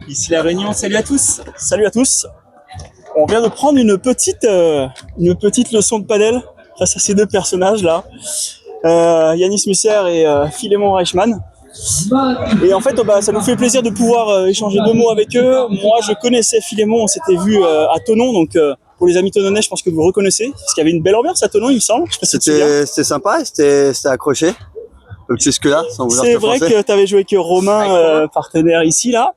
Ici La Réunion, salut à tous. Salut à tous. On vient de prendre une petite leçon de padel face à ces deux personnages là, Yanis Musser et Philémon Reichmann. Et en fait, ça nous fait plaisir de pouvoir échanger deux mots avec eux. Moi, je connaissais Philémon, on s'était vu à Thonon, donc pour les amis tononnais, je pense que vous reconnaissez, parce qu'il y avait une belle ambiance à Thonon, il me semble. C'était sympa, c'était accroché. Donc jusque-là, sans vouloir c'est vrai que tu avais joué avec Romain, partenaire ici, là.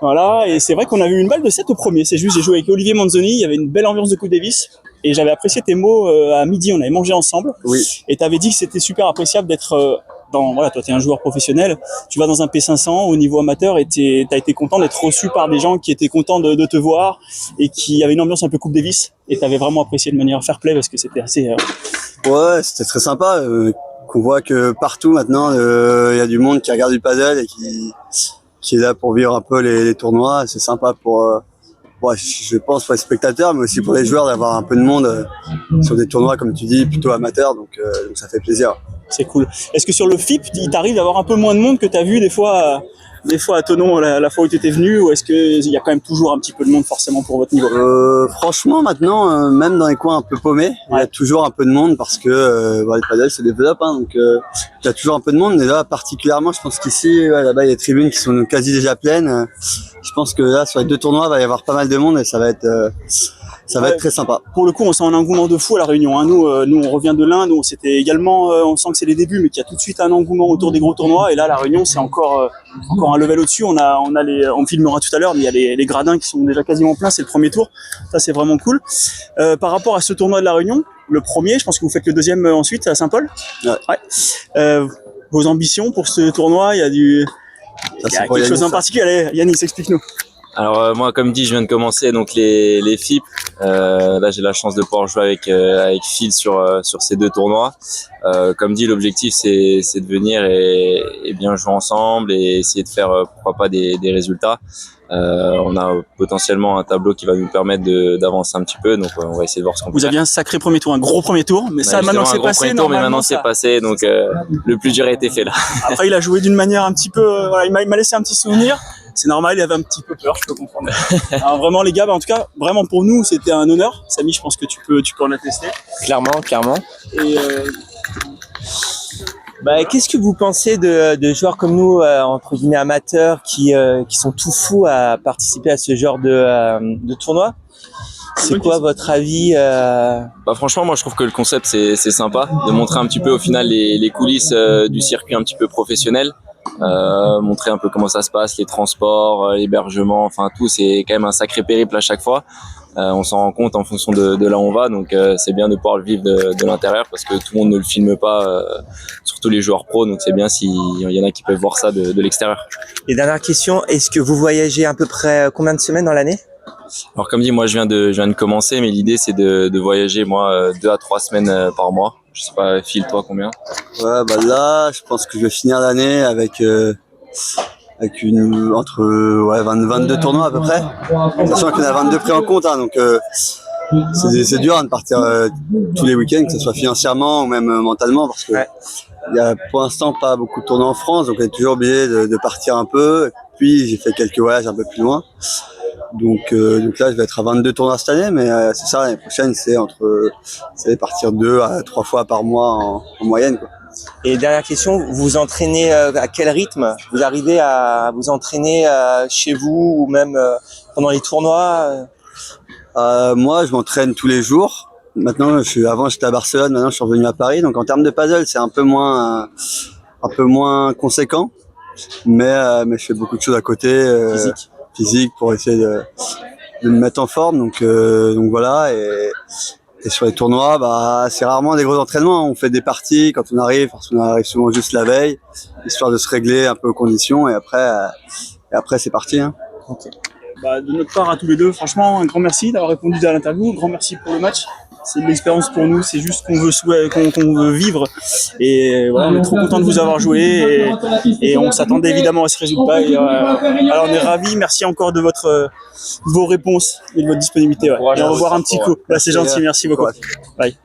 Voilà, et c'est vrai qu'on a eu une balle de 7 au premier. C'est juste, j'ai joué avec Olivier Manzoni, il y avait une belle ambiance de Coupe Davis. Et j'avais apprécié tes mots à midi, on avait mangé ensemble. Oui. Et tu avais dit que c'était super appréciable d'être voilà, toi t'es un joueur professionnel, tu vas dans un P500 au niveau amateur et t'as été content d'être reçu par des gens qui étaient contents de te voir et qui avaient une ambiance un peu Coupe Davis. Et t'avais vraiment apprécié de manière fair play parce que c'était assez... Ouais, c'était très sympa. Qu'on voit que partout maintenant, il y a du monde qui regarde du paddle et qui est là pour vivre un peu les tournois. C'est sympa pour, je pense pour les spectateurs, mais aussi pour les joueurs d'avoir un peu de monde sur des tournois, comme tu dis, plutôt amateurs. Donc ça fait plaisir. C'est cool. Est-ce que sur le FIP, il t'arrive d'avoir un peu moins de monde que tu as vu des fois à Thonon la fois où tu étais venu, ou est-ce qu'il y a quand même toujours un petit peu de monde forcément pour votre niveau? Franchement, maintenant, même dans les coins un peu paumés, il y a toujours un peu de monde parce que le paddle se développe, donc il y a toujours un peu de monde. Mais là, particulièrement, je pense qu'ici, là-bas, il y a des tribunes qui sont quasi déjà pleines. Je pense que là, sur les deux tournois, il va y avoir pas mal de monde et ça va être très sympa. Pour le coup, on sent un engouement de fou à La Réunion. Hein. Nous, on revient de l'Inde, où c'était également, on sent que c'est les débuts, mais qu'il y a tout de suite un engouement autour des gros tournois. Et là, La Réunion, c'est encore un level au-dessus. On filmera tout à l'heure, mais il y a les gradins qui sont déjà quasiment pleins. C'est le premier tour. Ça, c'est vraiment cool. Par rapport à ce tournoi de La Réunion, le premier, je pense que vous faites le deuxième ensuite à Saint-Paul. Ouais. Vos ambitions pour ce tournoi, il y a quelque chose en particulier. Allez, Yanis, explique-nous. Alors moi, comme dit, je viens de commencer donc les FIP. Là, j'ai la chance de pouvoir jouer avec Phil sur ces deux tournois. Comme dit, l'objectif c'est de venir et bien jouer ensemble et essayer de faire pourquoi pas des résultats. On a potentiellement un tableau qui va nous permettre d'avancer un petit peu, donc on va essayer de voir ce qu'on peut faire. Vous aviez un sacré premier tour, un gros premier tour, mais ça maintenant c'est passé. Mais maintenant c'est passé, donc le plus dur a été fait là. Après, il a joué d'une manière un petit peu, voilà, il m'a laissé un petit souvenir. C'est normal, il avait un petit peu peur, je peux comprendre. Alors vraiment les gars, en tout cas, vraiment pour nous, c'était un honneur. Samy, je pense que tu peux en attester. Clairement. Et qu'est-ce que vous pensez de joueurs comme nous, entre guillemets amateurs, qui sont tout fous à participer à ce genre de tournoi? C'est quoi votre avis? Franchement, moi je trouve que le concept c'est sympa, de montrer un petit peu au final les coulisses du circuit un petit peu professionnel. Montrer un peu comment ça se passe, les transports, l'hébergement, enfin tout, c'est quand même un sacré périple à chaque fois. On s'en rend compte en fonction de là où on va, donc c'est bien de pouvoir le vivre de l'intérieur parce que tout le monde ne le filme pas, surtout les joueurs pros, donc c'est bien s'il y en a qui peuvent voir ça de l'extérieur. Et dernière question, est-ce que vous voyagez à peu près combien de semaines dans l'année? Alors comme dit, moi je viens de commencer, mais l'idée c'est de voyager 2 à 3 semaines par mois. Je sais pas, Phil, toi combien? Ouais, là, je pense que je vais finir l'année avec entre 22 tournois à peu près. Sachant qu'il y en a 22 pris en compte, donc c'est dur de partir tous les week-ends, que ce soit financièrement ou même mentalement, parce que il y a pour l'instant pas beaucoup de tournois en France, donc on est toujours obligé de partir un peu. Et puis j'ai fait quelques voyages un peu plus loin. Donc là, je vais être à 22 tournois cette année, mais c'est ça, l'année prochaine, c'est partir 2 à 3 fois par mois en moyenne, quoi. Et dernière question, vous vous entraînez à quel rythme? Vous arrivez à vous entraîner chez vous ou même pendant les tournois? Moi, je m'entraîne tous les jours. Maintenant, avant j'étais à Barcelone, maintenant je suis revenu à Paris. Donc en termes de paddle, c'est un peu moins conséquent, mais je fais beaucoup de choses à côté. Physique pour essayer de me mettre en forme, donc voilà. Et sur les tournois, c'est rarement des gros entraînements. On fait des parties quand on arrive, parce qu'on arrive souvent juste la veille, histoire de se régler un peu aux conditions, et après c'est parti. Okay. De notre part à tous les deux, franchement, un grand merci d'avoir répondu à l'interview, un grand merci pour le match. C'est de l'expérience pour nous, c'est juste qu'on veut vivre. Et voilà, on est trop content de vous avoir joué et on s'attendait évidemment à ce résultat. Alors on est ravis, merci encore de vos réponses et de votre disponibilité. Ouais. Et on va voir un petit coup. Là, c'est gentil, merci beaucoup. Bye.